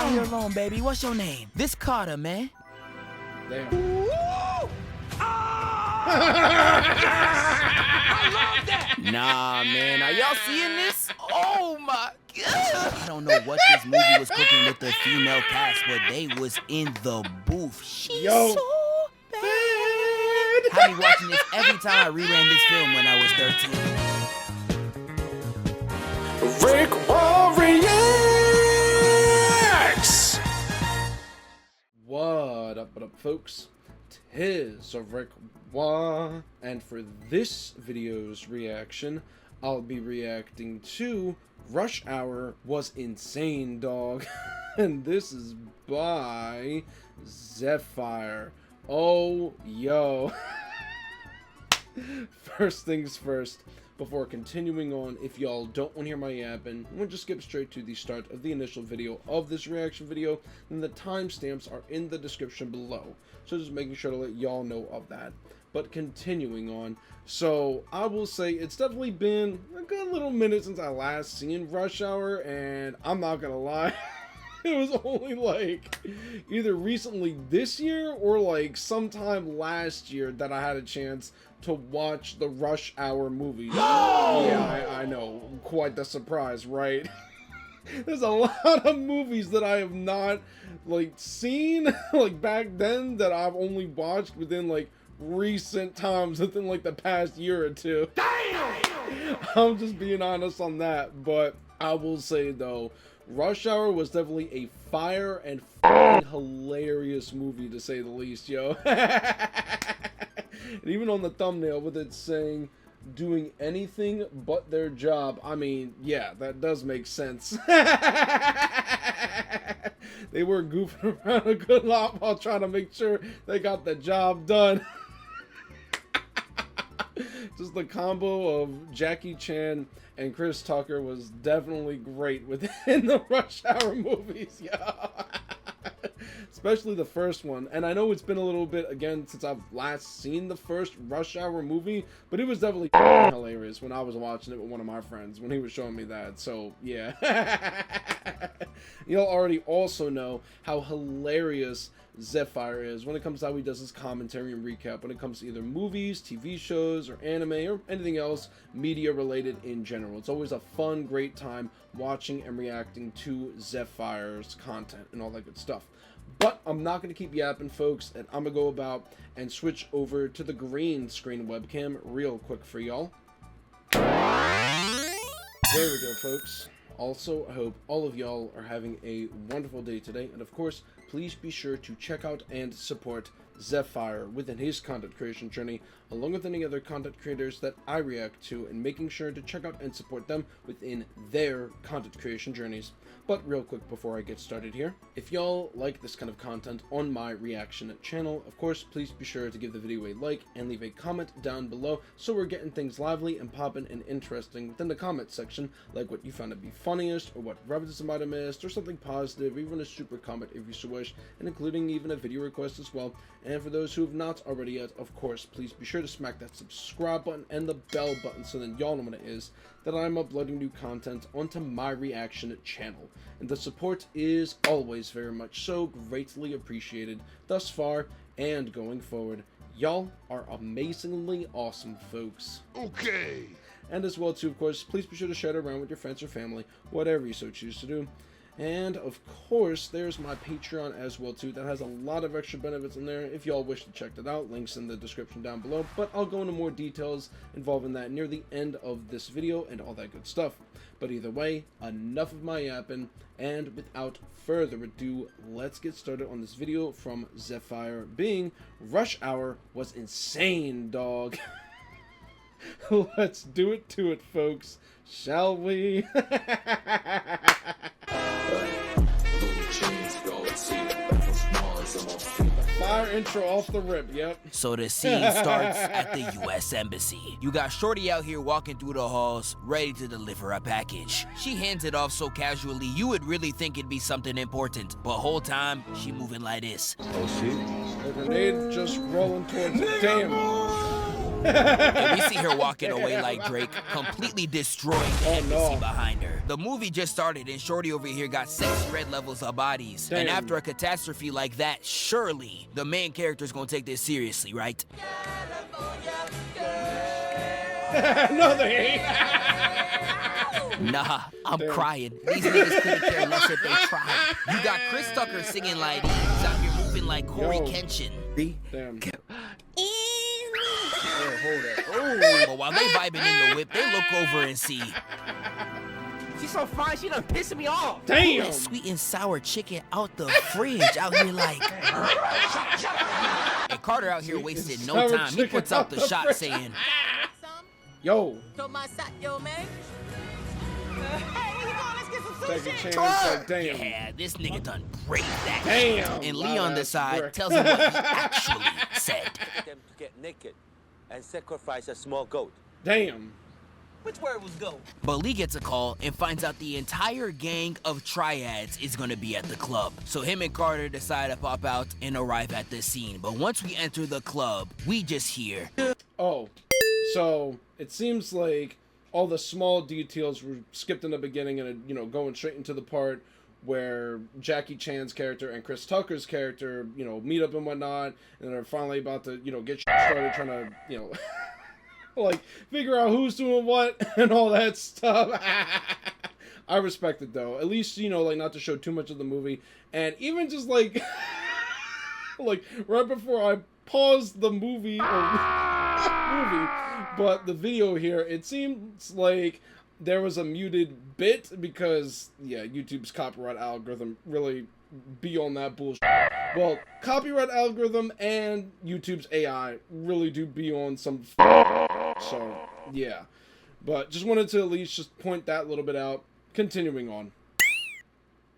out here alone, baby. What's your name? This Carter, man. Damn. I love that. Nah, man. Are y'all seeing this? Oh my God. I don't know what this movie was cooking with the female cast, but they was in the booth. She's so bad. Had me watching this every time I reran this film when I was 13. RickWa reacts. What up, folks? Tis a RickWa, and for this video's reaction, I'll be reacting to Rush Hour Was Insane, Dawg. And this is by Zephfire. Oh, yo. First things first, before continuing on, if y'all don't want to hear my yapping, we'll just skip straight to the start of the initial video of this reaction video, and the timestamps are in the description below. So just making sure to let y'all know of that. But continuing on, so I will say it's definitely been a good little minute since I last seen Rush Hour, and I'm not gonna lie, it was only like either recently this year or like sometime last year that I had a chance to watch the Rush Hour movie. Yeah, I know, quite the surprise, right? There's a lot of movies that I have not like seen like back then that I've only watched within like recent times, within like the past year or two. Damn! I'm just being honest on that, but I will say though, Rush Hour was definitely a fire and hilarious movie to say the least, yo. And even on the thumbnail with it saying doing anything but their job, I mean, yeah, that does make sense. They were goofing around a good lot while trying to make sure they got the job done. Just the combo of Jackie Chan and Chris Tucker was definitely great within the Rush Hour movies, yeah. Especially the first one. And I know it's been a little bit again since I've last seen the first Rush Hour movie, but it was definitely hilarious when I was watching it with one of my friends when he was showing me that. So yeah. You'll already also know how hilarious Zephfire is when it comes to how he does his commentary and recap when it comes to either movies, TV shows, or anime, or anything else media related in general. It's always a fun, great time watching and reacting to Zephfire's content and all that good stuff. But I'm not going to keep yapping, folks, and I'm going to go about and switch over to the green screen webcam real quick for y'all. There we go, folks. Also, I hope all of y'all are having a wonderful day today, and of course, please be sure to check out and support Zephfire within his content creation journey, along with any other content creators that I react to, and making sure to check out and support them within their content creation journeys. But real quick before I get started here, if y'all like this kind of content on my reaction channel, of course, please be sure to give the video a like and leave a comment down below so we're getting things lively and popping and interesting within the comment section, like what you found to be funniest, or what references I might have missed, or something positive, or even a super comment if you so wish, and including even a video request as well. And for those who have not already yet, of course, please be sure to smack that subscribe button and the bell button so then y'all know when it is that I'm uploading new content onto my reaction channel. And the support is always very much so greatly appreciated thus far and going forward. Y'all are amazingly awesome, folks. Okay. And as well too, of course, please be sure to share it around with your friends or family, whatever you so choose to do. And of course, there's my Patreon as well too. That has a lot of extra benefits in there if y'all wish to check that out. Links in the description down below. But I'll go into more details involving that near the end of this video and all that good stuff. But either way, enough of my yapping. And without further ado, let's get started on this video from Zephfire, being Rush Hour Was Insane, Dawg. Let's do it to it, folks. Shall we? Fire intro off the rip, yep. So the scene starts at the U.S. Embassy. You got Shorty out here walking through the halls, ready to deliver a package. She hands it off so casually, you would really think it'd be something important. But whole time, she moving like this. Oh shit. The grenade just rolling towards it. Damn. And we see her walking away like Drake, completely destroying the embassy behind her. The movie just started and Shorty over here got 6 red levels of bodies. Damn. And after a catastrophe like that, surely the main character's gonna take this seriously, right? No, they ain't. Nah, I'm crying. These niggas couldn't care less if they tried. You got Chris Tucker singing like he's out here moving like Corey Kenshin. Damn. But while they vibing in the whip, they look over and see She's so fine, she done pissing me off. Damn. that sweet and sour chicken out the fridge out here like. And Carter out here wasted no sour time. He chicken puts out out the the shot fridge. saying, Yo. Let's Take a chance. Like, damn. yeah, this nigga done braved that Damn. shit. And Lee on the Loud-ass side brick. tells him what he actually said. Them to get naked and sacrifice a small goat. Damn. Which word was go? But Lee gets a call and finds out the entire gang of triads is gonna be at the club. So him and Carter decide to pop out and arrive at the scene. But once we enter the club, we just hear. Oh, so it seems like all the small details were skipped in the beginning and, you know, going straight into the part where Jackie Chan's character and Chris Tucker's character, you know, meet up and whatnot, and they're finally about to, you know, get started trying to, you know, like, figure out who's doing what and all that stuff. I respect it, though. At least, you know, like, not to show too much of the movie. And even just, like, like, right before I paused the movie, but the video here, it seems like there was a muted bit because, yeah, YouTube's copyright algorithm really be on that bullshit. Well, copyright algorithm and YouTube's AI really do be on some so, yeah. But just wanted to at least just point that little bit out. Continuing on.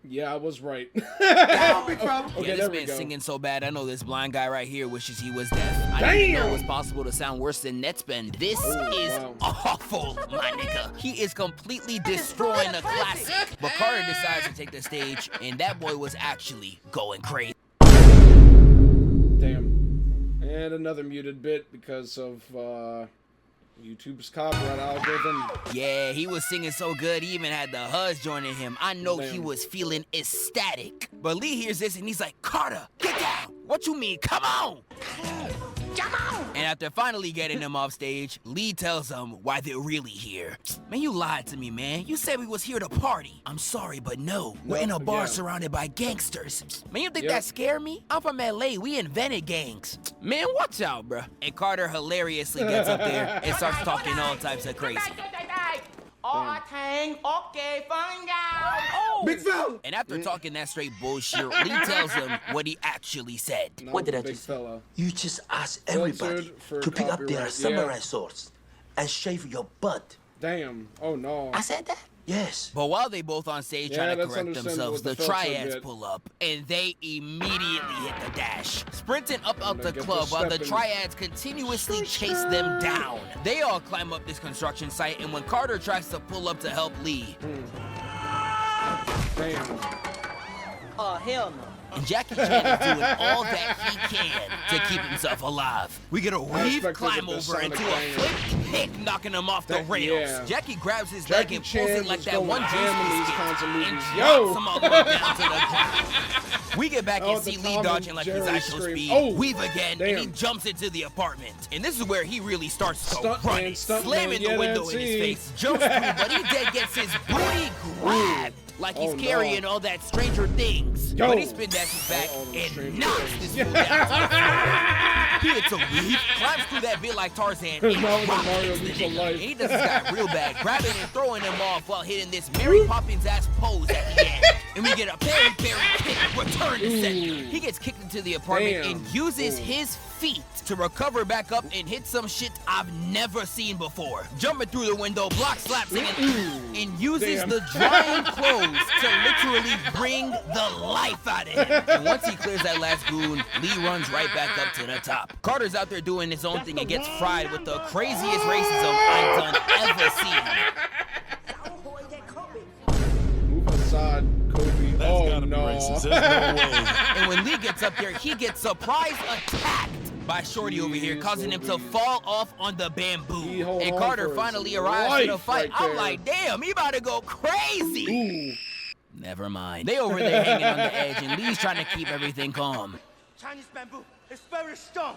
Yeah, I was right. Okay, Yeah, this there we man's go. singing so bad, I know this blind guy right here wishes he was deaf. I didn't even know it Damn. was possible to sound worse than Netspend. This is wow. awful, my nigga. He is completely destroying a classic. But Carter decides to take the stage, and that boy was actually going crazy. Damn. And another muted bit because of YouTube's copyright algorithm. Yeah, he was singing so good, he even had the Huz joining him. I know he Damn. was feeling ecstatic. But Lee hears this and he's like, Carter, get down. What you mean? Come on. Come on. And after finally getting him off stage, Lee tells him why they're really here. Man, you lied to me, man. You said we was here to party. I'm sorry, but no. We're in a bar yeah. surrounded by gangsters. Man, you think Yep. that scare me? I'm from LA. We invented gangs. Man, watch out, bruh. And Carter hilariously gets up there and starts talking all types of crazy. Big fella. And after talking that straight bullshit, Lee tells him what he actually said. Not What did I big just say? fella. You just ask Censored everybody for to pick up their copyright, samurai yeah. swords and shave your butt. Damn. Oh no. I said that? Yes. But while they both on stage Yeah, trying to that's correct understandable themselves, the what the fella said, triads yeah. pull up, and they immediately hit the dash, sprinting up out the Get the club while the stepping. triads continuously chase them down. They all climb up this construction site, and when Carter tries to pull up to help Lee, Damn. Oh, hell no. and Jackie Chan is doing all that he can to keep himself alive. We get a weave, respect climb the over Sonic into a banger. flip, hit, knocking him off the That- rails. yeah. Jackie grabs his Jackie leg and pulls Chan it like was that going one ham in juice these biscuit kinds of and movies. drops Yo! him all the way down to the ground. We get back Oh, and the see Tom Lee and dodging like he's Jerry ISO scream. speed. Oh, Weave again, and he damn. jumps into the apartment. And this is where he really starts to Stuntman, run it, stuntman, slamming yeah, the window that's in his he. face. Jumps through, but he dead gets his booty grabbed. Like he's Oh, no. carrying all that Stranger Things. Yo. But he spin dashes back all them and Stranger knocks Things. this fool down to the floor. He hits a weave, climbs through that bit like Tarzan, and Now the drop Mario kicks the leaps of nigga. life. And he does this guy real bad, grabbing and throwing him off while hitting this Mary Poppins ass pose at the end. And we get a Perry kick, return to sender. He gets kicked into the apartment Damn. and uses his feet to recover back up and hit some shit I've never seen before. Jumping through the window, block slap singing, and uses Damn. the drying clothes to literally bring the life out of him. And once he clears that last goon, Lee runs right back up to the top. Carter's out there doing his own thing and gets fried with the craziest racism I've done ever seen. Move aside, Kobe. Oh no. And when Lee gets up there, he gets surprise attacked by Shorty over here, causing him to fall off on the He bamboo. hold And on Carter for finally his arrives to the life fight. right I'm there. like, damn, he about to go crazy. Ooh. Never mind. They over there hanging on the edge, and Lee's trying to keep everything calm. Chinese bamboo is very strong.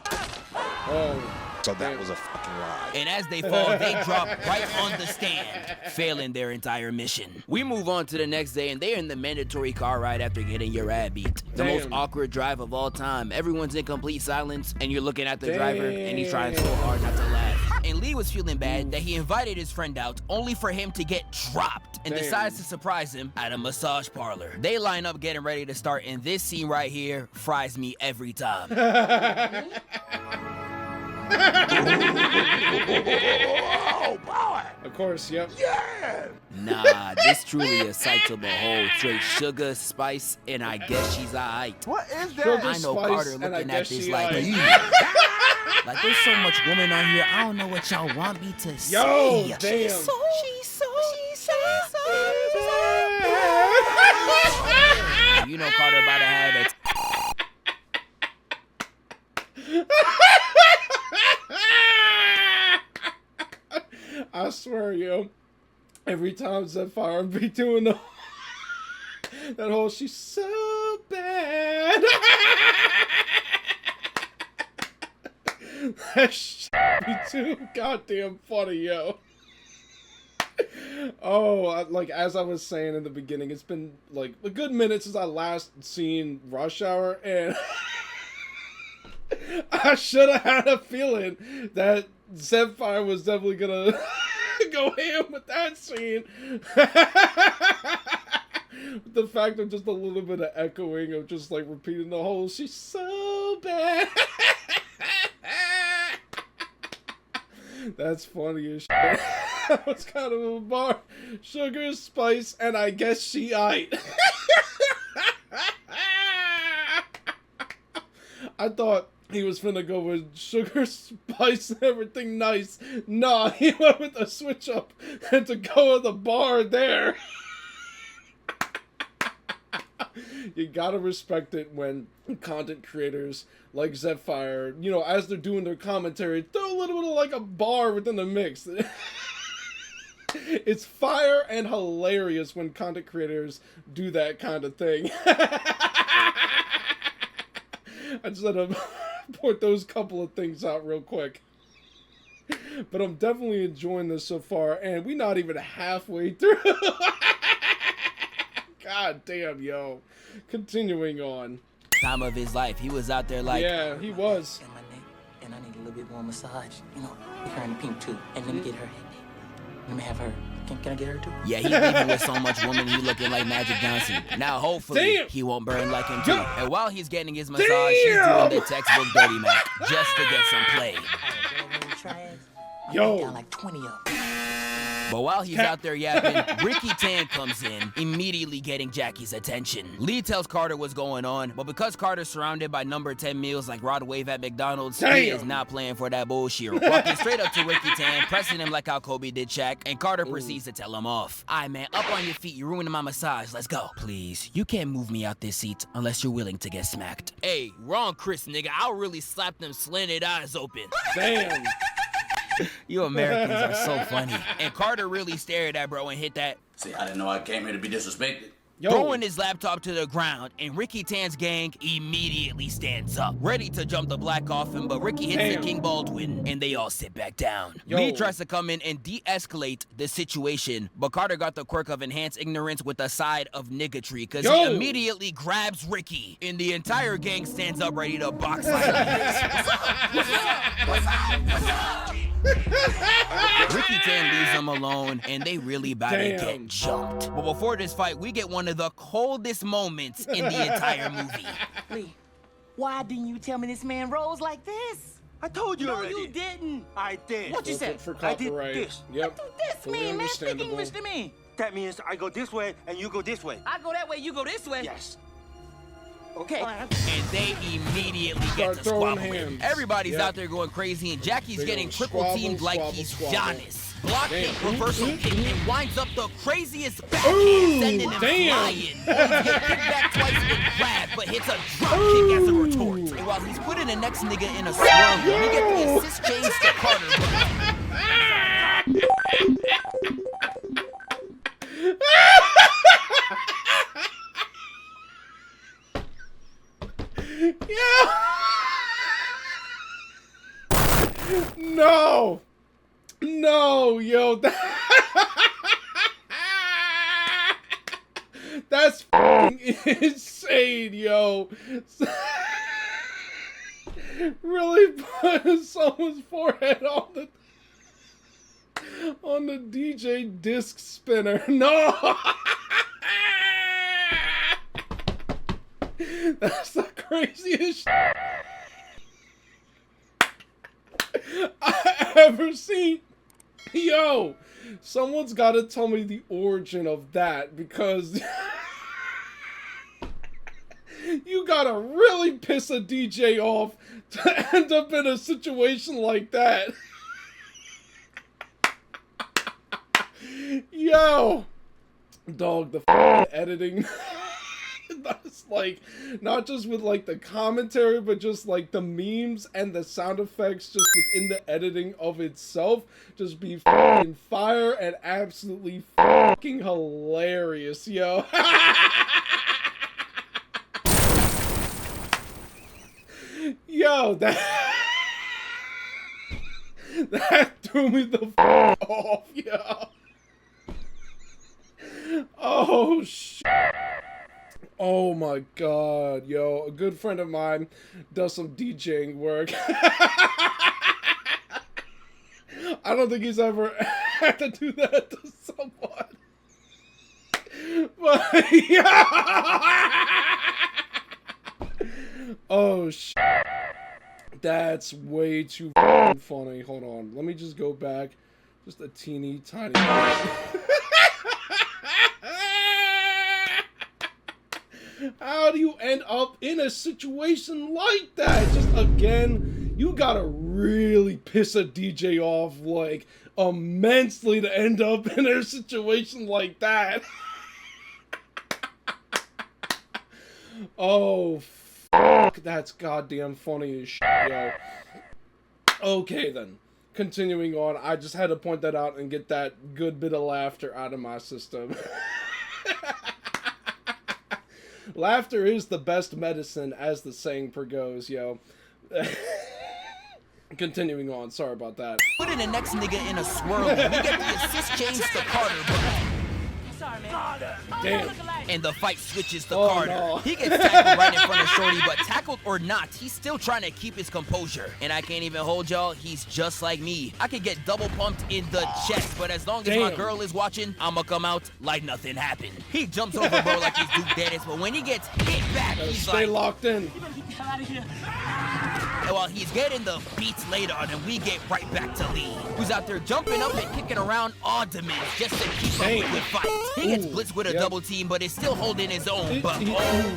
Oh. So that was a fucking lie. And as they fall, they drop right on the stand, failing their entire mission. We move on to the next day, and they're in the mandatory car ride after getting your ass beat. The most Damn. awkward drive of all time. Everyone's in complete silence, and you're looking at the driver, and he's trying so hard not to laugh. And Lee was feeling bad that he invited his friend out, only for him to get dropped, and Damn. decides to surprise him at a massage parlor. They line up getting ready to start, and this scene right here fries me every time. Oh, boy! Of course, yep. Yeah! Nah, this truly a sight to behold. Straight sugar, spice, and I guess she's alright. What is that? Sugar, I know spice, Carter and I looking guess at this she like, aight. like there's so much woman on here. I don't know what y'all want me to say. Yo, damn. She's so you know Carter about to have it. I swear, yo. Every time Zephfire be doing that whole she's so bad. That shit be too goddamn funny, yo. Oh, like as I was saying in the beginning, it's been like a good minute since I last seen Rush Hour, and I should have had a feeling that Zephfire was definitely gonna go ham with that scene. The fact of just a little bit of echoing of just like repeating the whole she's so bad. That's funny as shit. That was kind of a bar. Sugar, spice, and I guess she aight. I thought he was finna go with sugar, spice, and everything nice. Nah, he went with a switch up and to go with the bar there. You gotta respect it when content creators like Zephfire, you know, as they're doing their commentary, throw a little bit of like a bar within the mix. It's fire and hilarious when content creators do that kind of thing. I just had to point those couple of things out real quick. But I'm definitely enjoying this so far, and we're not even halfway through. God damn, yo. Continuing on. Time of his life. He was out there like, Yeah, he was. And my neck, and I need a little bit more massage. You know, get her in the pink too. And let me get her. Let me have her. Can I get her too? yeah, he leaving with so much woman, he looking like Magic Johnson. Now, hopefully, Damn. he won't burn like him too. Yeah. And while he's getting his massage, she's doing the textbook Dirty Mac, just to get some play. Yo. Down like 20 of them. But while he's out there yapping, Ricky Tan comes in, immediately getting Jackie's attention. Lee tells Carter what's going on, but because Carter's surrounded by number 10 meals like Rod Wave at McDonald's, he Damn. is not playing for that bullshit. Walking straight up to Ricky Tan, pressing him like how Kobe did Shaq, and Carter proceeds to tell him off. Aight, man, up on your feet, you're ruining my massage, let's go. Please, you can't move me out this seat unless you're willing to get smacked. Hey, wrong Chris, nigga, I'll really slap them slanted eyes open. Damn. You Americans are so funny. And Carter really stared at bro and hit that. See, I didn't know I came here to be disrespected. Yo. Throwing his laptop to the ground, and Ricky Tan's gang immediately stands up, ready to jump the black coffin, but Ricky hits Damn. the King Baldwin, and they all sit back down. Yo. Lee tries to come in and de-escalate the situation, but Carter got the quirk of enhanced ignorance with a side of niggatry, because he Yo. immediately grabs Ricky, and the entire gang stands up ready to box like this. Ricky Tan leaves them alone, and they really about to Damn. get jumped. But before this fight, we get one of the coldest moments in the entire movie. Lee, why didn't you tell me this man rolls like this? I told you No, already. you didn't. I did. What you Look said? for I did copyright. this. Yep. This Fully mean, man. Speak understandable. English to me. That means I go this way and you go this way. I go that way, you go this way. Yes. Okay. And they immediately get Start to throwing squabbling. hands. Everybody's Yep. out there going crazy, and Jackie's They getting go triple squabble, teamed like squabble, he's squabble. Giannis. block kick, reversal kick, and winds up the craziest backhand, sending him flying. He gets kicked back twice and grabbed, but hits a drop kick as a retort. And while he's putting the next nigga in a swirl, we get the assist change to Carter. Yeah. No. No, yo. That's f***ing insane, yo. Really put someone's forehead on the DJ disc spinner. No. That's the craziest shit I ever seen. Yo, someone's got to tell me the origin of that, because you gotta really piss a DJ off to end up in a situation like that. Yo, dog, the editing. That's like, not just with like the commentary, but just like the memes and the sound effects just within the editing of itself just be fucking fire and absolutely fucking hilarious, yo. Yo, that threw me the fuck off, yo. Oh shit. Oh my god, yo, a good friend of mine does some DJing work. I don't think he's ever had to do that to someone. But yeah. Oh shit. That's way too funny. Hold on, let me just go back just a teeny tiny bit. How do you end up in a situation like that? Just again, you gotta really piss a DJ off like immensely to end up in a situation like that. Oh, fuck, that's goddamn funny as shit, yo. Okay then, continuing on, I just had to point that out and get that good bit of laughter out of my system. Laughter is the best medicine, as the saying goes, yo. Continuing on, sorry about that. Putting the next nigga in a swirl, we get the assist change to Carter. Sorry, man. Damn. And the fight switches to Carter. No. He gets tackled right in front of Shorty, but tackled or not, he's still trying to keep his composure. And I can't even hold y'all, he's just like me. I could get double pumped in the chest, but as long as my girl is watching, I'ma come out like nothing happened. He jumps over bro like he's Duke Dennis, but when he gets hit back, he's stay like, locked in. Get the hell out of here. And while he's getting the beats laid on him, we get right back to Lee, who's out there jumping up and kicking around odd demands just to keep up with the fight. He gets blitzed with a double team, but is still holding his own. But oh,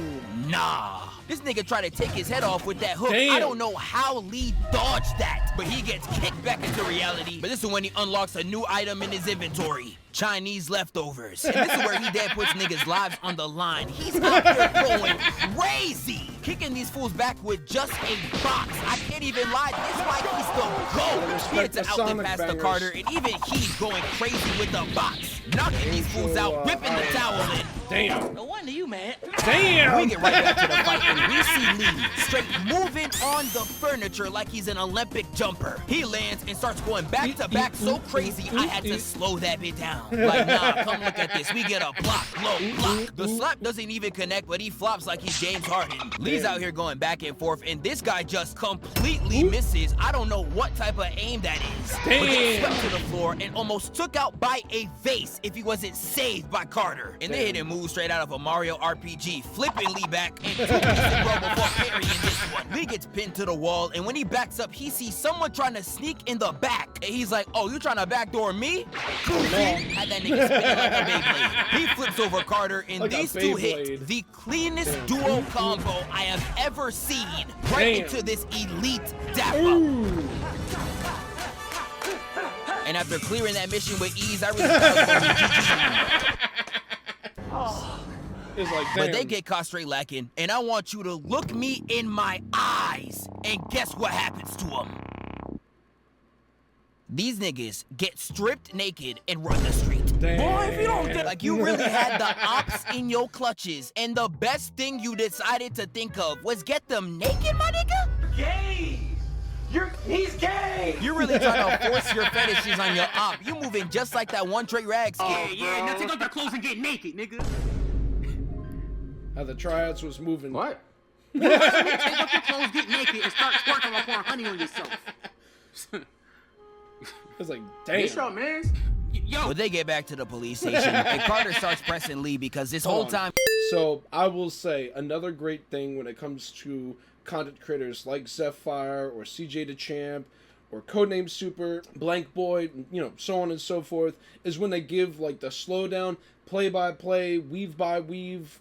nah. This nigga tried to take his head off with that hook. I don't know how Lee dodged that, but he gets kicked back into reality. But this is when he unlocks a new item in his inventory. Chinese leftovers. And this is where he damn puts niggas' lives on the line. He's out there going crazy, kicking these fools back with just a box. I can't even lie, this fight he's the GOAT. He hits an outlet pass to Carter, and even he's going crazy with the box, knocking these fools out, ripping the towel in. Damn. No wonder you, man. Damn. We get right back to the fight, and we see Lee straight moving on the furniture like he's an Olympic jumper. He lands and starts going back to back so crazy, I had to slow that bit down. Like, nah, come look at this. We get a block, low block. The slap doesn't even connect, but he flops like he's James Harden. Lee's out here going back and forth, and this guy just completely misses. I don't know what type of aim that is. But gets swept to the floor and almost took out by a vase if he wasn't saved by Carter. And they hit him move straight out of a Mario RPG, flipping Lee back and 2 pieces bro before parrying this one. Lee gets pinned to the wall, and when he backs up, he sees someone trying to sneak in the back. And he's like, oh, you trying to backdoor me? COOKIN had that nigga spinning like a Beyblade. He flips over Carter, and like these two hit the cleanest duo combo I have ever seen right into this elite dapper. And after clearing that mission with ease, I really thought it was going to be GG. It's like, But damn. they get caught straight lacking, and I want you to look me in my eyes, and guess what happens to them? These niggas get stripped naked and run the street. Damn. Boy, if you don't get Like you really had the ops in your clutches, and the best thing you decided to think of was get them naked, my nigga? gay. He's gay. You're really trying to force your fetishes on your op. You moving just like that one Trey Rags kid. Yeah, now take off their clothes and get naked, nigga. How the tryouts was moving. What? Take off your clothes, get naked, and start twerking while pouring honey on yourself. It's like, damn. It's your man. Yo. Well, they get back to the police station, and Carter starts pressing Lee because this whole time. So I will say another great thing when it comes to content creators like Zephfire or CJ the Champ or Codename Super, Blank Boy, you know, so on and so forth, is when they give like the slowdown, play by play, weave by weave,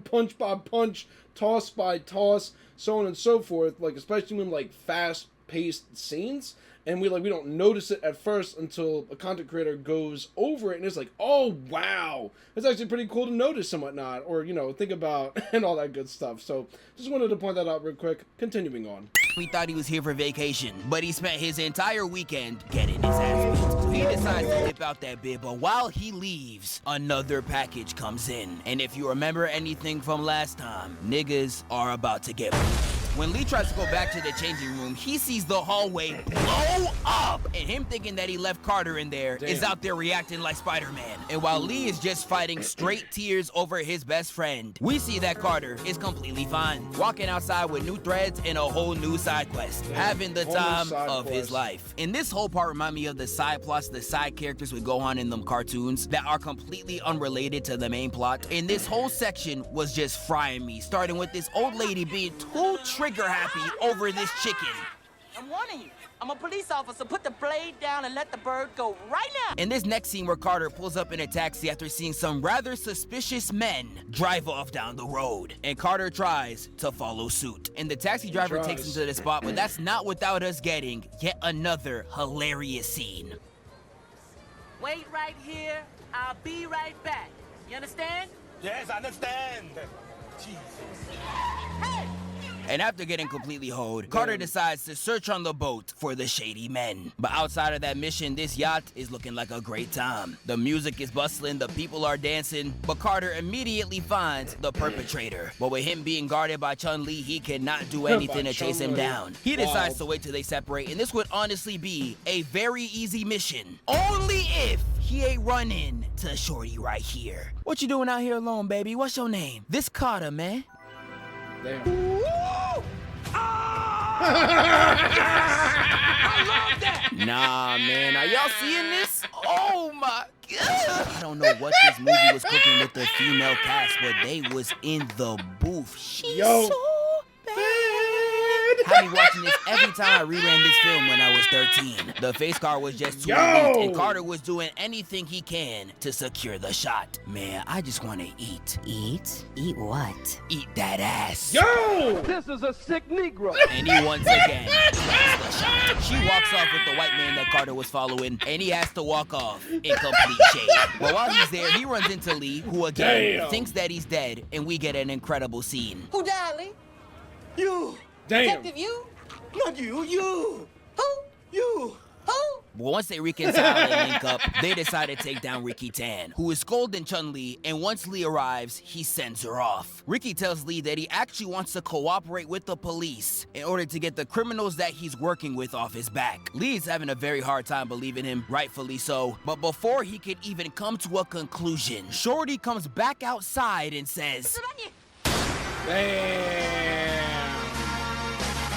punch by punch, toss by toss, so on and so forth. Like especially when like fast paced scenes. And we don't notice it at first until a content creator goes over it and it's like, oh wow, it's actually pretty cool to notice and whatnot, or you know, think about and all that good stuff. So just wanted to point that out real quick. Continuing on. We thought he was here for vacation, but he spent his entire weekend getting his ass beat. So he decides to dip out that bit, but while he leaves, another package comes in. And if you remember anything from last time, niggas are about to get moved. When Lee tries to go back to the changing room, he sees the hallway blow up, and him thinking that he left Carter in there is out there reacting like Spider-Man. And while Lee is just fighting straight tears over his best friend, we see that Carter is completely fine, walking outside with new threads and a whole new side quest, having the time of his life. And this whole part remind me of the side plots, the side characters would go on in them cartoons that are completely unrelated to the main plot. And this whole section was just frying me, starting with this old lady being too trigger happy over this chicken. I'm warning you. I'm a police officer. Put the blade down and let the bird go right now. In this next scene where Carter pulls up in a taxi after seeing some rather suspicious men drive off down the road, and Carter tries to follow suit. And the taxi driver takes him to the spot, but that's not without us getting yet another hilarious scene. Wait right here. I'll be right back. You understand? Yes, I understand. Hey! And after getting completely hoed, Carter decides to search on the boat for the shady men. But outside of that mission, this yacht is looking like a great time. The music is bustling, the people are dancing, but Carter immediately finds the perpetrator. But with him being guarded by Chun-Li, he cannot do anything to chase him down. He decides to wait till they separate, and this would honestly be a very easy mission. Only if he ain't running to Shorty right here. What you doing out here alone, baby? What's your name? This Carter, man. Damn. Nah, man, are y'all seeing this? Oh my God. I don't know what this movie was cooking with the female cast, but they was in the booth. She's so bad. Had me watching this every time I reran this film when I was 13. The face card was just too elite, and Carter was doing anything he can to secure the shot. Man, I just want to eat. Eat? Eat what? Eat that ass. Yo! This is a sick Negro. And he once again gets the shot. She walks off with the white man that Carter was following, and he has to walk off in complete shade. But while he's there, he runs into Lee, who again thinks that he's dead, and we get an incredible scene. Who died, Lee? You! Damn. Detective, you? Not you, you! Who? You! Who? But once they reconcile and link up, they decide to take down Ricky Tan, who is scolding Chun-Li, and once Lee arrives, he sends her off. Ricky tells Lee that he actually wants to cooperate with the police in order to get the criminals that he's working with off his back. Lee is having a very hard time believing him, rightfully so, but before he could even come to a conclusion, Shorty comes back outside and says, Damn.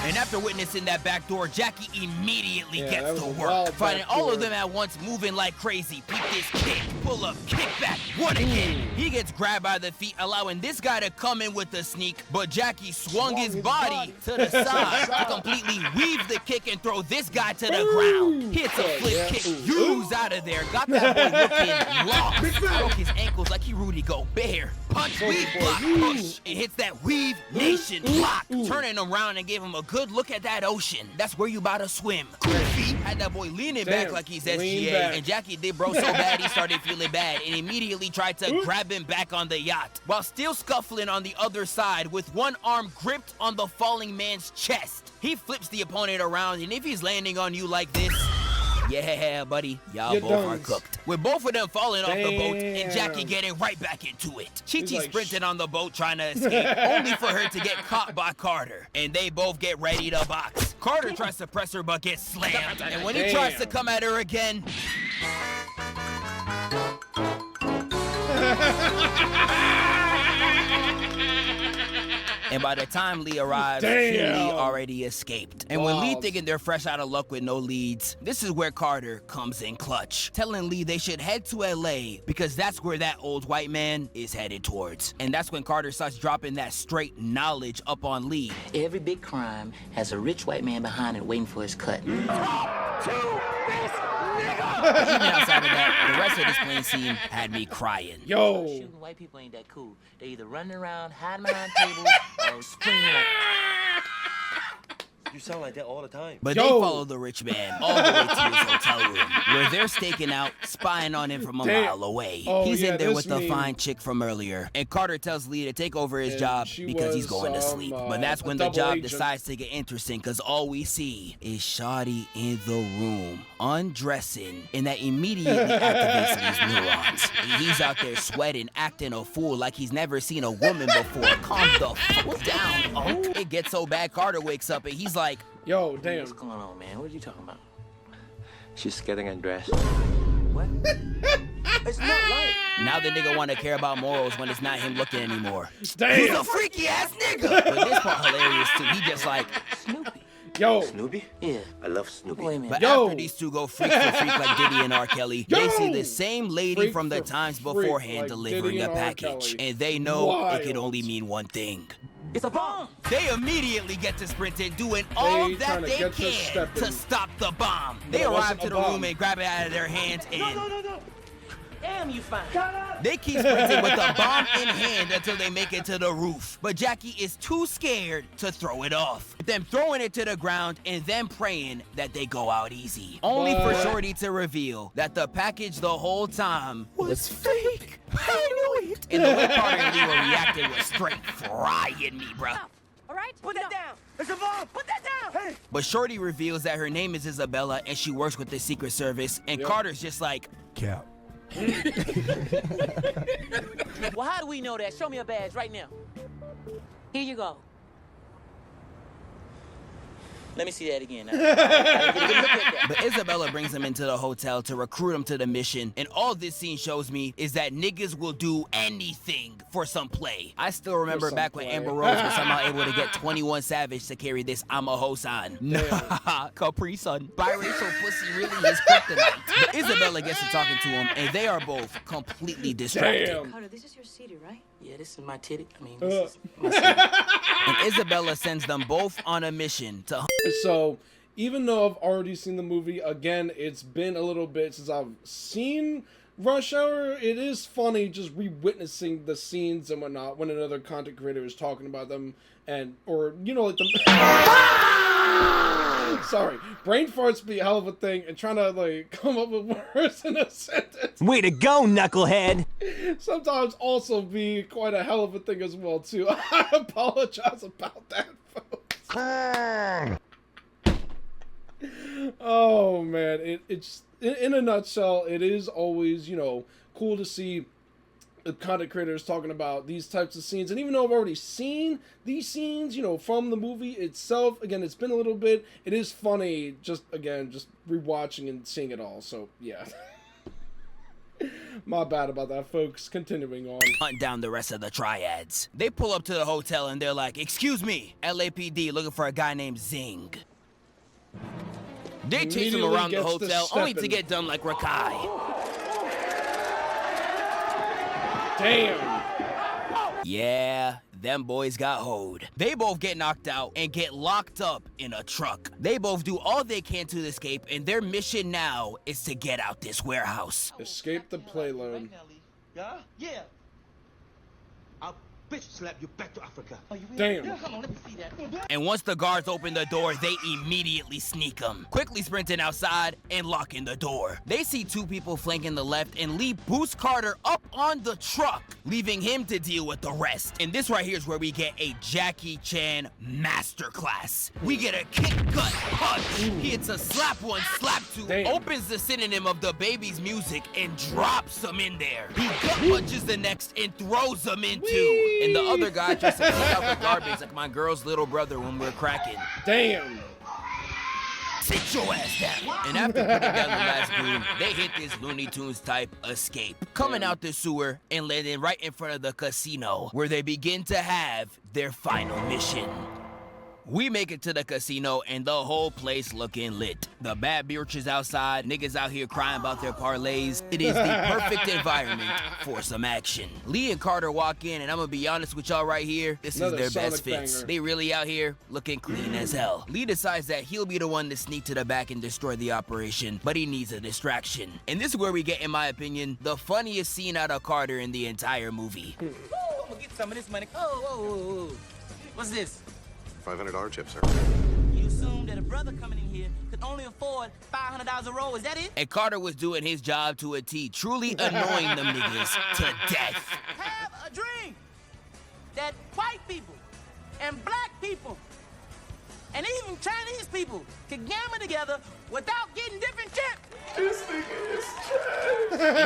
and after witnessing that back door, Jackie immediately Yeah, gets that to was a work, wild finding back all of door. them at once moving like crazy. Peep this kick, pull up, kick back, what again? He gets grabbed by the feet, allowing this guy to come in with the sneak, but Jackie swung his body to the side to completely weave the kick and throw this guy to the ground. Hits a flip kick, U's out of there, got that boy looking lost. Broke his ankles like he Rudy Gobert. punch, Soldier weave, Boy. block, Woo. push. It hits that weave nation block. Turning around and gave him a good look at that ocean. That's where you about to swim. Goofy had that boy leaning back Damn, like he's lean SGA. back. And Jackie did bro so bad he started feeling bad and immediately tried to grab him back on the yacht while still scuffling on the other side with one arm gripped on the falling man's chest. He flips the opponent around, and if he's landing on you like this, yeah, buddy, y'all You're both done. are cooked. With both of them falling off the boat and Jackie Damn. getting right back into it. Chi-Chi He's like, sprinted on the boat trying to escape, only for her to get caught by Carter. And they both get ready to box. Carter tries to press her but gets slammed. And when he tries to Damn. come at her again, and by the time Lee arrives, Lee Damn. already escaped. And when Lee Balls. thinking they're fresh out of luck with no leads, this is where Carter comes in clutch, telling Lee they should head to LA because that's where that old white man is headed towards. And that's when Carter starts dropping that straight knowledge up on Lee. Every big crime has a rich white man behind it waiting for his cut. Even outside of that, the rest of this plane scene had me crying. Yo. Shooting white people ain't that cool. They either running around, hiding behind tables, or screaming like... You sound like that all the time. But Yo. they follow the rich man all the way to his hotel room, where they're staking out, spying on him from a Damn. mile away. Oh, He's yeah, in there this with the meme. fine chick from earlier, and Carter tells Lee to take over his And job she because he's was, going to sleep. But that's a when the double job agent. decides to get interesting, because all we see is Shawty in the room, undressing, and that immediately activates these neurons. And he's out there sweating, acting a fool like he's never seen a woman before. Calm the fuck down, Unk. It gets so bad, Carter wakes up and he's like, Yo, damn. What's going on, man? What are you talking about? She's getting undressed. What? It's not right. now the nigga wanna care about morals when it's not him looking anymore. Damn. He's a freaky ass nigga. But this part hilarious too. He just like, Snoopy. Yo. Snoopy? Yeah. I love Snoopy. Wait a minute. but Yo. after these two go freak for freak like Diddy and R. Kelly, they see the same lady Freak from the for times freak beforehand like delivering Diddy a and R. package. Kelly. And they know it could Wild. only mean one thing. It's a bomb. They immediately get to sprinting, doing all They that tryna they get to can stepping. to stop the bomb. They it arrive wasn't to a the bomb. room and grab it out of their hands and No. Damn, you fine. they keep sprinting with the bomb in hand until they make it to the roof. But Jackie is too scared to throw it off. Them throwing it to the ground and then praying that they go out easy. Only for But- Shorty to reveal that the package the whole time was fake. I knew it. And the way Carter and Lee were reacting was straight frying me, bruh. All right? Put that down. It's a bomb. Put that down. Hey. But Shorty reveals that her name is Isabella and she works with the Secret Service. And Yep. Carter's just like, Cap. Well, how do we know that? Show me a badge right now. Here you go. Let me see that again. Now. Get a good look at that. but Isabella brings him into the hotel to recruit him to the mission. And all this scene shows me is that niggas will do anything for some play. I still remember some back when play. Amber Rose was somehow able to get 21 Savage to carry this I'm a hoe sign. Nah, Capri Sun. Biracial pussy really is kryptonite. But Isabella gets to talking to him, and they are both completely distracted. Damn. Carter, this is your CD, right? Yeah, this is my titty. I mean, this is my titty. And Isabella sends them both on a mission to So, even though I've already seen the movie, again, it's been a little bit since I've seen Rush Hour. It is funny just re-witnessing the scenes and whatnot when another content creator is talking about them and, or, you know, like the... Sorry, brain farts be a hell of a thing and trying to, like, come up with words in a sentence. Way to go, knucklehead. Sometimes also be quite a hell of a thing as well, too. I apologize about that, folks. Oh man, it's in a nutshell, it is always, you know, cool to see the content creators talking about these types of scenes. And even though I've already seen these scenes, you know, from the movie itself, again, it's been a little bit, it is funny just rewatching and seeing it all. So yeah. My bad about that, folks. Continuing on. hunt down the rest of the triads. They pull up to the hotel and they're like, "Excuse me, LAPD looking for a guy named Zing." They chase him Immediately around the gets to hotel only to stepping. get done like Rakai. Damn. Yeah, them boys got hoed. They both get knocked out and get locked up in a truck. They both do all they can to escape, and their mission now is to get out this warehouse. Escape the playload. Yeah? Yeah. I'll bitch slap you back to Africa. Oh, you Damn. Yeah, come on, let me see that. And once the guards open the door, they immediately sneak him, quickly sprinting outside and locking the door. They see two people flanking the left, and Lee boosts Carter up on the truck, leaving him to deal with the rest. And this right here is where we get a Jackie Chan masterclass. We get a kick, gut, punch. He hits a slap one, slap two, Damn. opens the synonym of the baby's music, and drops him in there. He gut punches the next and throws him in too. And the other guy tries to pick out the garbage like my girl's little brother when we're cracking. Damn. Sit your ass down. And after putting down the last broom, they hit this Looney Tunes type escape, coming out the sewer and landing right in front of the casino, where they begin to have their final mission. We make it to the casino and the whole place looking lit. The bad bitches outside, niggas out here crying about their parlays. It is the perfect environment for some action. Lee and Carter walk in, and I'm gonna be honest with y'all right here, this Another is their best Sonic fits. banger. They really out here looking clean as hell. Lee decides that he'll be the one to sneak to the back and destroy the operation, but he needs a distraction. And this is where we get, in my opinion, the funniest scene out of Carter in the entire movie. Ooh, I'm gonna get some of this money. Oh. What's this? $500 chip, sir. You assume that a brother coming in here could only afford $500 a roll. Is that it? And Carter was doing his job to a T, truly annoying them niggas to death. Have a dream that white people and black people and even Chinese people can gamble together without getting different chips. And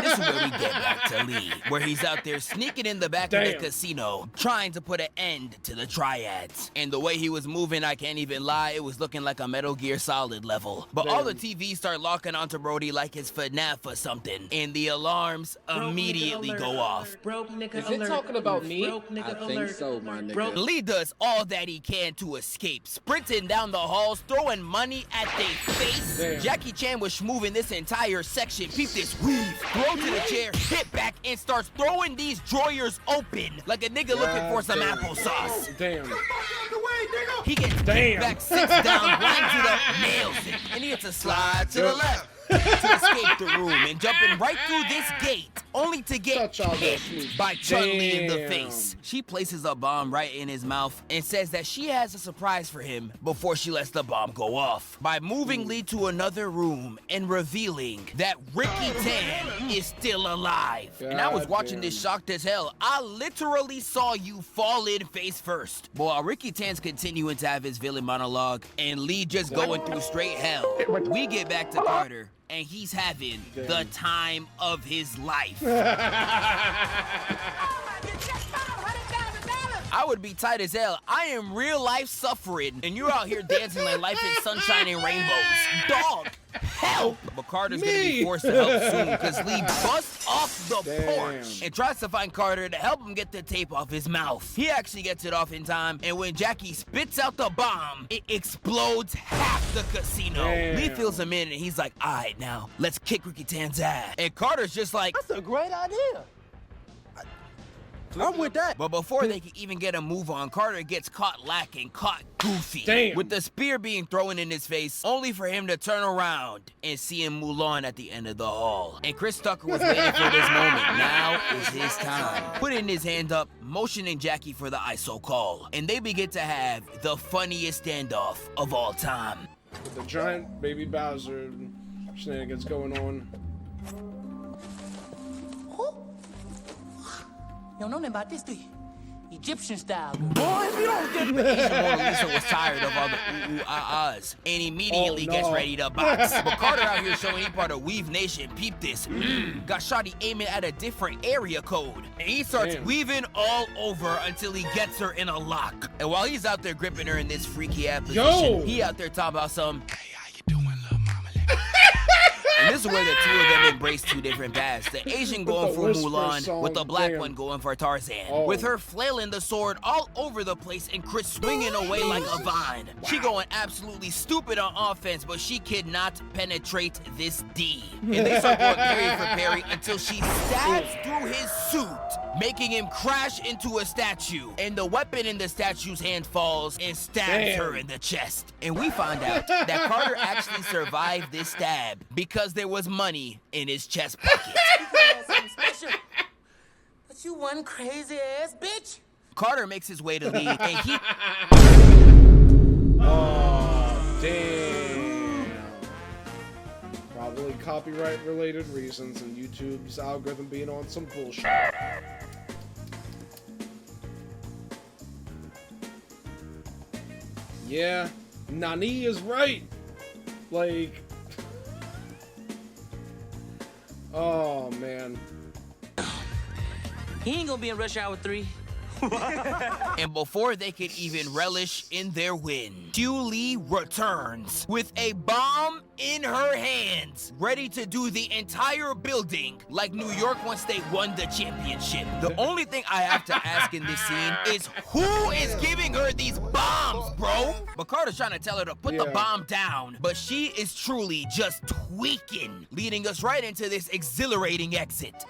this is where we get back to Lee, where he's out there sneaking in the back of the casino, trying to put an end to the triads. And the way he was moving, I can't even lie, it was looking like a Metal Gear Solid level. But all the TVs start locking onto Brody like it's FNAF or something, and the alarms immediately go off. Broke nigga Is it talking about me? Broke nigga I think so, my nigga. Broke. Lee does all that he can to escape, sprinting down the halls, throwing money at their face. Damn. Jackie Chan was moving this entire section. Peep this weave, throw to the chair, hit back, and starts throwing these drawers open like a nigga looking for some applesauce. Damn. He gets kicked back, sits down, winds it up, nails it, and he hits a slide to the left to escape the room and jumping right through this gate, only to get hit by Chun-Li in the Damn. face. She places a bomb right in his mouth and says that she has a surprise for him before she lets the bomb go off, by moving Lee to another room and revealing that Ricky Tan is still alive. And I was watching this shocked as hell. I literally saw you fall in face first. But while Ricky Tan's continuing to have his villain monologue and Lee just going through straight hell, we get back to Carter and he's having the time of his life. I would be tight as hell. I am real life suffering, and you're out here dancing like life is sunshine and rainbows. Dog, help! But Carter's gonna be forced to help soon because Lee busts off the porch and tries to find Carter to help him get the tape off his mouth. He actually gets it off in time, and when Jackie spits out the bomb, it explodes half the casino. Damn. Lee fills him in, and he's like, all right, now, let's kick Ricky Tan's ass. And Carter's just like, That's a great idea. I'm with that. but before they can even get a move on, Carter gets caught lacking, caught goofy. Damn. With the spear being thrown in his face, only for him to turn around and see him Mulan at the end of the hall. And Chris Tucker was waiting for this moment. Now is his time. Putting his hand up, motioning Jackie for the ISO call. And they begin to have the funniest standoff of all time. With the giant baby Bowser shenanigans going on. You don't know nothing about this, do you? Egyptian style. Boy, if you don't get the Asian Mona Lisa was tired of all the ooh-ooh-ah-ahs and immediately gets ready to box. But Carter out here showing he part of Weave Nation. Peep this. Got Shawty aiming at a different area code. And he starts weaving all over until he gets her in a lock. And while he's out there gripping her in this freaky ass position, he out there talking about some, hey, how you doing, little mama? And this is where the two of them embrace two different paths. The Asian going for Mulan, with the black one going for Tarzan. With her flailing the sword all over the place and Chris swinging away like a vine. She going absolutely stupid on offense, but she cannot penetrate this D. And they start going parry for parry until she stabs through his suit, making him crash into a statue. And the weapon in the statue's hand falls and stabs her in the chest. And we find out that Carter actually survived this stab because there was money in his chest pocket. Something special. But Ain't you one crazy ass bitch? Carter makes his way to lead, and he... Oh, damn. Probably copyright-related reasons and YouTube's algorithm being on some bullshit. Yeah, Nani is right. Like... Oh, man. He ain't gonna be in Rush Hour 3. And before they could even relish in their win, Julie returns with a bomb in her hands, ready to do the entire building like New York once they won the championship. The only thing I have to ask in this scene is who is giving her these bombs, bro? But Carter's trying to tell her to put the bomb down, but she is truly just tweaking, leading us right into this exhilarating exit.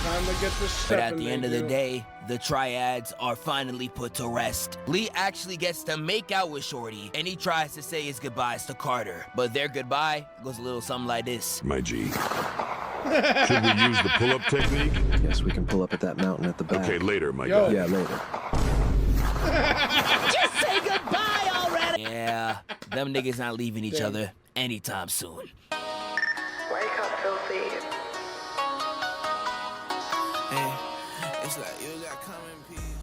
Time to get this But at the end of the day, the triads are finally put to rest. Lee actually gets to make out with Shorty, and he tries to say his goodbyes to Carter. But their goodbye goes a little something like this. My G. Should we use the pull-up technique? Yes, we can pull up at that mountain at the back. Okay, later, my guy. Yeah, later. Just say goodbye already! Yeah, them niggas not leaving each other anytime soon. Wake up, filthy. Hey, it's like you got come in peace.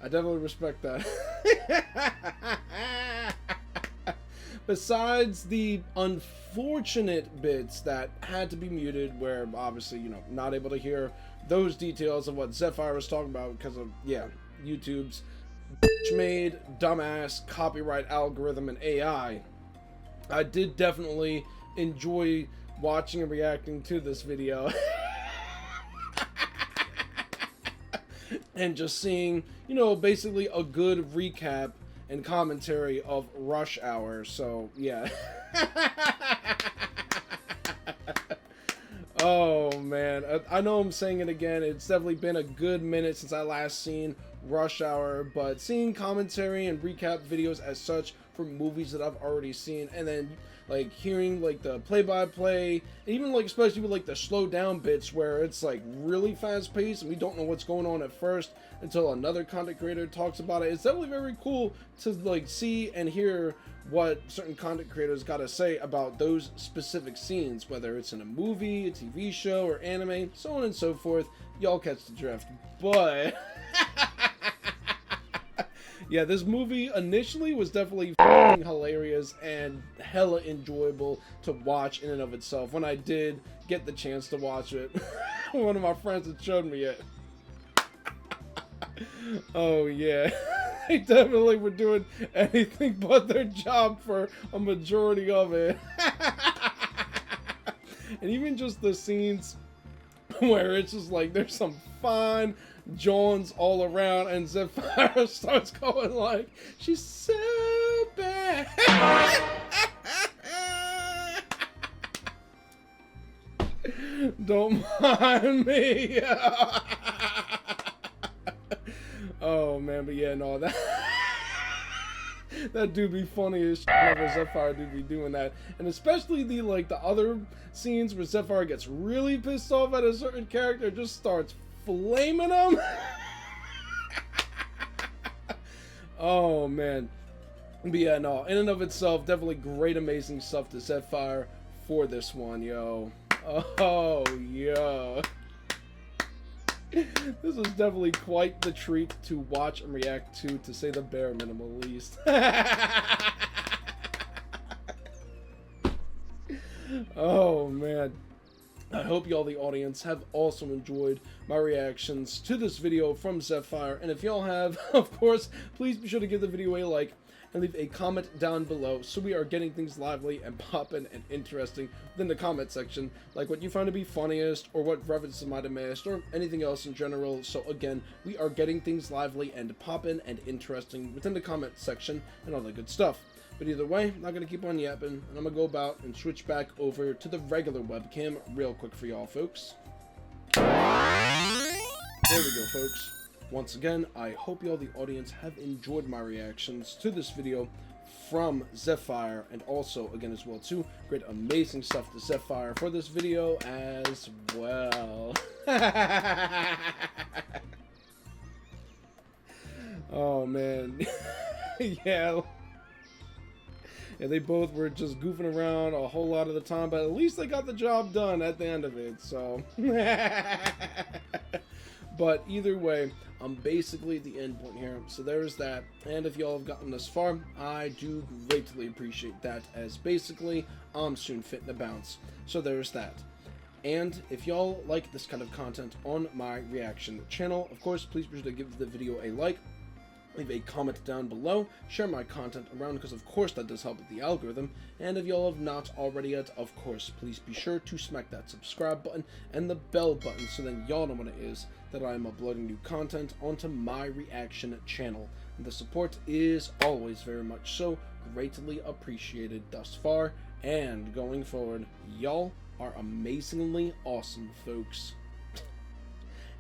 I definitely respect that. Besides the unfortunate bits that had to be muted, where obviously, you know, not able to hear those details of what Zephfire was talking about because of, yeah, YouTube's bitch-made, dumbass, copyright algorithm and AI. I did definitely enjoy watching and reacting to this video. And just seeing, you know, basically a good recap and commentary of Rush Hour. So, yeah. Oh, man. I know I'm saying it again. It's definitely been a good minute since I last seen Rush Hour. But seeing commentary and recap videos as such for movies that I've already seen. And then, like, hearing, like, the play-by-play. Even, like, especially with, like, the slow down bits where it's, like, really fast-paced. And we don't know what's going on at first until another content creator talks about it. It's definitely very cool to, like, see and hear what certain content creators got to say about those specific scenes, whether it's in a movie, a TV show, or anime, so on and so forth. Y'all catch the drift. But yeah, this movie initially was definitely f***ing hilarious and hella enjoyable to watch in and of itself. When I did get the chance to watch it, one of my friends had showed me it. Oh yeah. They definitely were doing anything but their job for a majority of it. And even just the scenes where it's just like there's some fine Johns all around and Zephfire starts going like, she's so bad. Don't mind me. Oh man, but yeah, no, that do be funny as shit whenever Zephfire do be doing that. And especially the, like, the other scenes where Zephfire gets really pissed off at a certain character, just starts flaming them. Oh man. But yeah, no, in and of itself, definitely great, amazing stuff to Zephfire for this one, yo. Oh, yo. This was definitely quite the treat to watch and react to say the bare minimum least. Oh man. I hope y'all, the audience, have also enjoyed my reactions to this video from Zephfire. And if y'all have, of course, please be sure to give the video a like and leave a comment down below so we are getting things lively and poppin' and interesting within the comment section, like what you found to be funniest or what references might have missed or anything else in general. So again, we are getting things lively and poppin' and interesting within the comment section and all that good stuff. But either way, I'm not going to keep on yapping, and I'm going to go about and switch back over to the regular webcam real quick for y'all, folks. There we go, folks. Once again, I hope y'all, the audience, have enjoyed my reactions to this video from Zephfire, and also, again, as well, too, great, amazing stuff to Zephfire for this video as well. Oh, man. Yeah, they both were just goofing around a whole lot of the time, but at least they got the job done at the end of it, so. But either way, I'm basically at the end point here, so there's that. And if y'all have gotten this far, I do greatly appreciate that, as basically, I'm soon fitting to bounce. So there's that. And if y'all like this kind of content on my reaction channel, of course, please be sure to give the video a like, leave a comment down below, share my content around, because of course that does help with the algorithm. And if y'all have not already yet, of course, please be sure to smack that subscribe button and the bell button, so then y'all know when it is that I am uploading new content onto my reaction channel. And the support is always very much so greatly appreciated thus far, and going forward. Y'all are amazingly awesome, folks.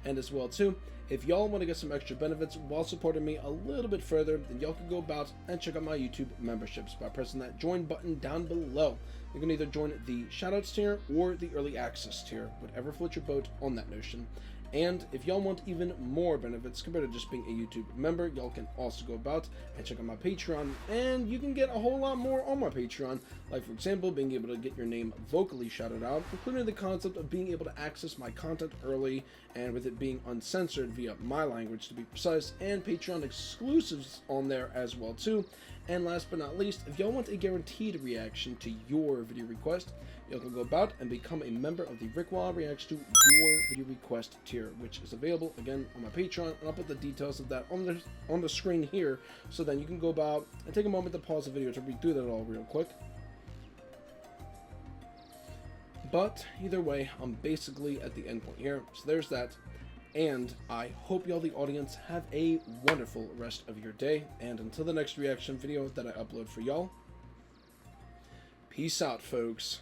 And as well too, if y'all want to get some extra benefits while supporting me a little bit further, then y'all can go about and check out my YouTube memberships by pressing that join button down below. You can either join the Shoutouts tier or the Early Access tier, whatever floats your boat on that notion. And if y'all want even more benefits compared to just being a YouTube member, y'all can also go about and check out my Patreon, and you can get a whole lot more on my Patreon, like for example, being able to get your name vocally shouted out, including the concept of being able to access my content early, and with it being uncensored via my language to be precise, and Patreon exclusives on there as well too. And last but not least, if y'all want a guaranteed reaction to your video request, you can go about and become a member of the RickWa Reacts to Your Video Request tier, which is available again on my Patreon, and I'll put the details of that on the screen here, so then you can go about and take a moment to pause the video to read through that all real quick. But either way, I'm basically at the end point here, so there's that. And I hope y'all, the audience, have a wonderful rest of your day, and until the next reaction video that I upload for y'all, peace out, folks.